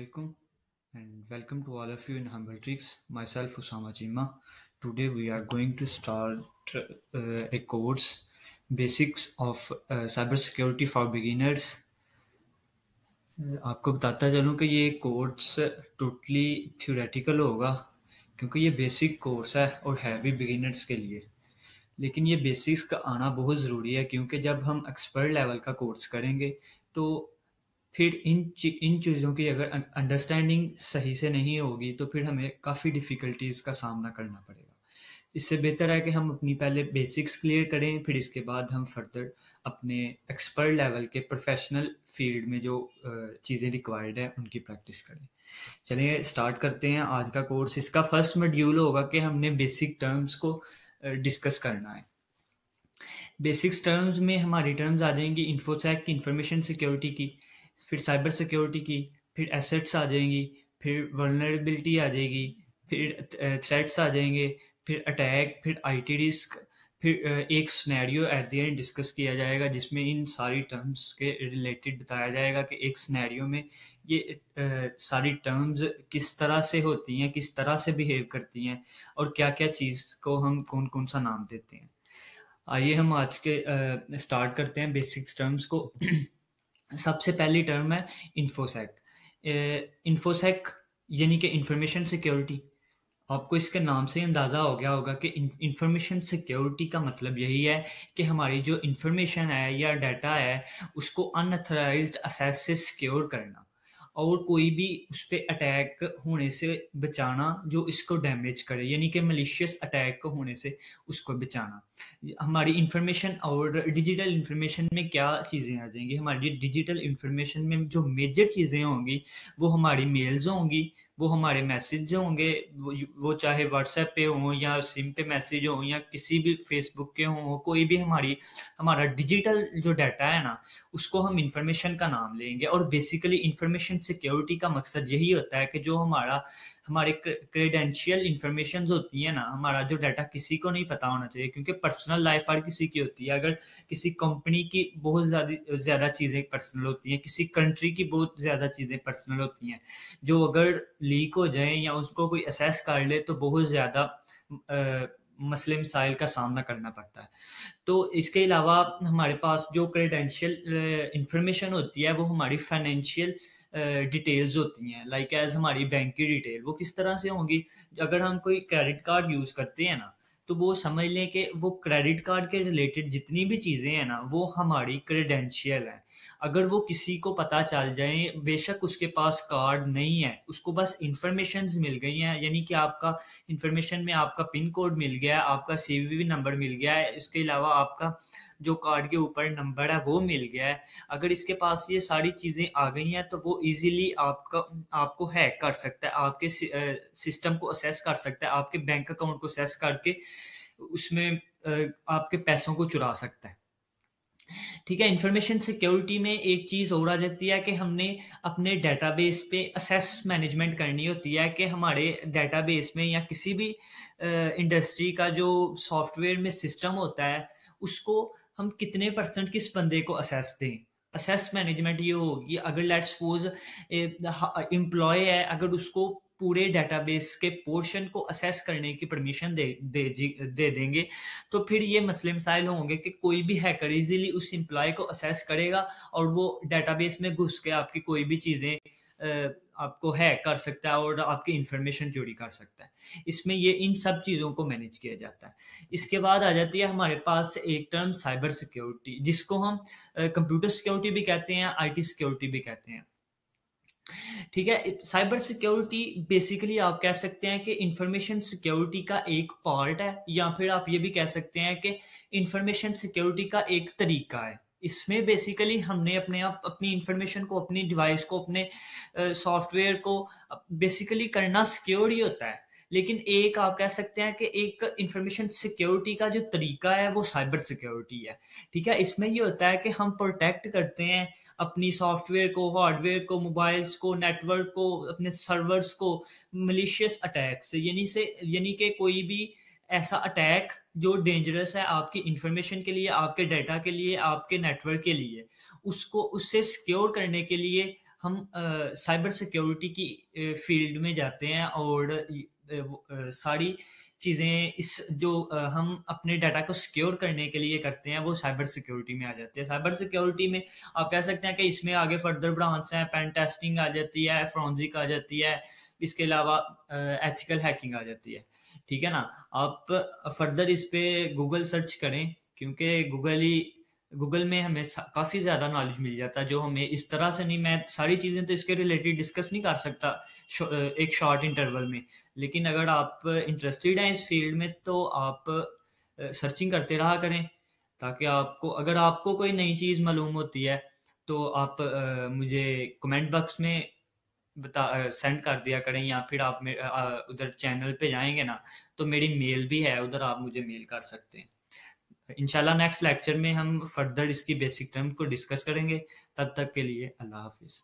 alaikum and welcome to all of you in Humble Tricks. Myself Usama Chima. Today we are going to start a course, Basics of Cybersecurity for Beginners. आपको बताता चलूँ कि ये course totally theoretical होगा क्योंकि ये basic course है और है भी बिगिनर्स के लिए। लेकिन ये बेसिक्स का आना बहुत ज़रूरी है क्योंकि जब हम एक्सपर्ट लेवल का कोर्स करेंगे तो फिर इन चीज़ों की अगर अंडरस्टैंडिंग सही से नहीं होगी तो फिर हमें काफ़ी डिफ़िकल्टीज़ का सामना करना पड़ेगा। इससे बेहतर है कि हम अपनी पहले बेसिक्स क्लियर करें, फिर इसके बाद हम फर्दर अपने एक्सपर्ट लेवल के प्रोफेशनल फील्ड में जो चीज़ें रिक्वायर्ड है उनकी प्रैक्टिस करें। चलिए स्टार्ट करते हैं आज का कोर्स। इसका फर्स्ट मॉड्यूल होगा कि हमने बेसिक टर्म्स को डिस्कस करना है। बेसिक्स टर्म्स में हमारी टर्म्स आ जाएंगी इन्फोसेक की, इंफॉर्मेशन सिक्योरिटी की, फिर साइबर सिक्योरिटी की, फिर एसेट्स आ जाएंगी, फिर वल्नरेबिलिटी आ जाएगी, फिर थ्रेट्स आ जाएंगे, फिर अटैक, फिर आईटी रिस्क, फिर एक scenario at the end discuss किया जाएगा जिसमें इन सारी टर्म्स के रिलेटेड बताया जाएगा कि एक सिनेरियो में ये सारी टर्म्स किस तरह से होती हैं, किस तरह से बिहेव करती हैं और क्या क्या चीज़ को हम कौन कौन सा नाम देते हैं। आइए हम आज के स्टार्ट करते हैं बेसिक्स टर्म्स को। सबसे पहली टर्म है इन्फोसेक। इन्फोसेक यानी कि इंफॉर्मेशन सिक्योरिटी। आपको इसके नाम से अंदाज़ा हो गया होगा कि इंफॉर्मेशन सिक्योरिटी का मतलब यही है कि हमारी जो इंफॉर्मेशन है या डाटा है उसको अनऑथराइज्ड एक्सेस से सिक्योर करना और कोई भी उस पर अटैक होने से बचाना जो इसको डैमेज करे, यानी कि मलिशियस अटैक होने से उसको बचाना। हमारी इंफॉर्मेशन और डिजिटल इंफॉर्मेशन में क्या चीज़ें आ जाएंगी? हमारी डिजिटल इंफॉर्मेशन में जो मेजर चीज़ें होंगी वो हमारी मेल्स होंगी, वो हमारे मैसेज होंगे, वो चाहे व्हाट्सएप पे हों या सिम पे मैसेज हों या किसी भी फेसबुक के हों, कोई भी हमारा डिजिटल जो डाटा है ना उसको हम इंफॉर्मेशन का नाम लेंगे। और बेसिकली इंफॉर्मेशन सिक्योरिटी का मकसद यही होता है कि जो हमारे क्रेडेंशियल इंफॉर्मेशन होती है ना, हमारा जो डाटा किसी को नहीं पता होना चाहिए क्योंकि पर्सनल लाइफ हर किसी की होती है। अगर किसी कंपनी की बहुत ज़्यादा चीज़ें पर्सनल होती हैं, किसी कंट्री की बहुत ज़्यादा चीज़ें पर्सनल होती हैं, जो अगर लीक हो जाए या उसको कोई असेस कर ले तो बहुत ज़्यादा मसले मसाइल का सामना करना पड़ता है। तो इसके अलावा हमारे पास जो क्रेडेंशियल इंफॉर्मेशन होती है वो हमारी फाइनेंशियल डिटेल्स होती हैं, लाइक एज हमारी बैंक की डिटेल। वो किस तरह से होंगी? अगर हम कोई क्रेडिट कार्ड यूज़ करते हैं ना तो वो समझ लें कि वो क्रेडिट कार्ड के रिलेटेड जितनी भी चीज़ें हैं ना वो हमारी क्रेडेंशियल हैं। अगर वो किसी को पता चल जाए, बेशक उसके पास कार्ड नहीं है, उसको बस इंफॉर्मेशंस मिल गई हैं, यानी कि आपका इंफॉर्मेशन में आपका पिन कोड मिल गया है, आपका सीवीवी नंबर मिल गया है, इसके अलावा आपका जो कार्ड के ऊपर नंबर है वो मिल गया है। अगर इसके पास ये सारी चीज़ें आ गई हैं तो वो इजीली आपको हैक कर सकता है, आपके सिस्टम को असेस कर सकता है, आपके बैंक अकाउंट को असेस करके उसमें आपके पैसों को चुरा सकता है। ठीक है। इंफॉर्मेशन सिक्योरिटी में एक चीज़ और आ जाती है कि हमने अपने डेटाबेस पे असेस मैनेजमेंट करनी होती है कि हमारे डेटाबेस में या किसी भी इंडस्ट्री का जो सॉफ्टवेयर में सिस्टम होता है उसको हम कितने % किस बंदे को असेस दें। असेस मैनेजमेंट ये होगी, अगर लेट्स सपोज एम्प्लॉय है, अगर उसको पूरे डेटाबेस के पोर्शन को असेस करने की परमिशन दे देंगे तो फिर ये मसले मसाइल होंगे कि कोई भी हैकर इजीली उस एम्प्लॉय को असेस करेगा और वो डेटाबेस में घुस के आपकी कोई भी चीज़ें आपको हैक कर सकता है और आपकी इंफॉर्मेशन चोरी कर सकता है। इसमें ये इन सब चीज़ों को मैनेज किया जाता है। इसके बाद आ जाती है हमारे पास एक टर्म साइबर सिक्योरिटी, जिसको हम कंप्यूटर सिक्योरिटी भी कहते हैं, आईटी सिक्योरिटी भी कहते हैं। ठीक है। साइबर सिक्योरिटी बेसिकली आप कह सकते हैं कि इंफॉर्मेशन सिक्योरिटी का एक पार्ट है, या फिर आप ये भी कह सकते हैं कि इंफॉर्मेशन सिक्योरिटी का एक तरीका है। इसमें बेसिकली हमने अपनी इंफॉर्मेशन को, अपनी डिवाइस को, अपने सॉफ्टवेयर को बेसिकली करना सिक्योर ही होता है। लेकिन एक आप कह सकते हैं कि एक इंफॉर्मेशन सिक्योरिटी का जो तरीका है वो साइबर सिक्योरिटी है। ठीक है। इसमें ये होता है कि हम प्रोटेक्ट करते हैं अपनी सॉफ्टवेयर को, हार्डवेयर को, मोबाइल्स को, नेटवर्क को, अपने सर्वर्स को मलिशियस अटैक से, यानी कि कोई भी ऐसा अटैक जो डेंजरस है आपकी इंफॉर्मेशन के लिए, आपके डाटा के लिए, आपके नेटवर्क के लिए, उससे सिक्योर करने के लिए हम साइबर सिक्योरिटी की फील्ड में जाते हैं और सारी चीज़ें इस जो हम अपने डाटा को सिक्योर करने के लिए करते हैं वो साइबर सिक्योरिटी में आ जाते हैं। साइबर सिक्योरिटी में आप कह सकते हैं कि इसमें आगे फर्दर ब्रांच हैं, पेन टेस्टिंग आ जाती है, फोरेंसिक आ जाती है, इसके अलावा एथिकल हैकिंग आ जाती है। ठीक है ना? आप फर्दर इस पे गूगल सर्च करें, क्योंकि गूगल में हमें काफ़ी ज़्यादा नॉलेज मिल जाता है, जो हमें इस तरह से नहीं, मैं सारी चीज़ें तो इसके रिलेटेड डिस्कस नहीं कर सकता एक शॉर्ट इंटरवल में। लेकिन अगर आप इंटरेस्टेड हैं इस फील्ड में तो आप सर्चिंग करते रहा करें, ताकि आपको, अगर आपको कोई नई चीज़ मालूम होती है तो आप मुझे कमेंट बॉक्स में सेंड कर दिया करें, या फिर आप उधर चैनल पे जाएंगे ना तो मेरी मेल भी है, उधर आप मुझे मेल कर सकते हैं। इंशाल्लाह नेक्स्ट लेक्चर में हम फर्दर इसकी बेसिक टर्म को डिस्कस करेंगे। तब तक के लिए अल्लाह हाफिज़।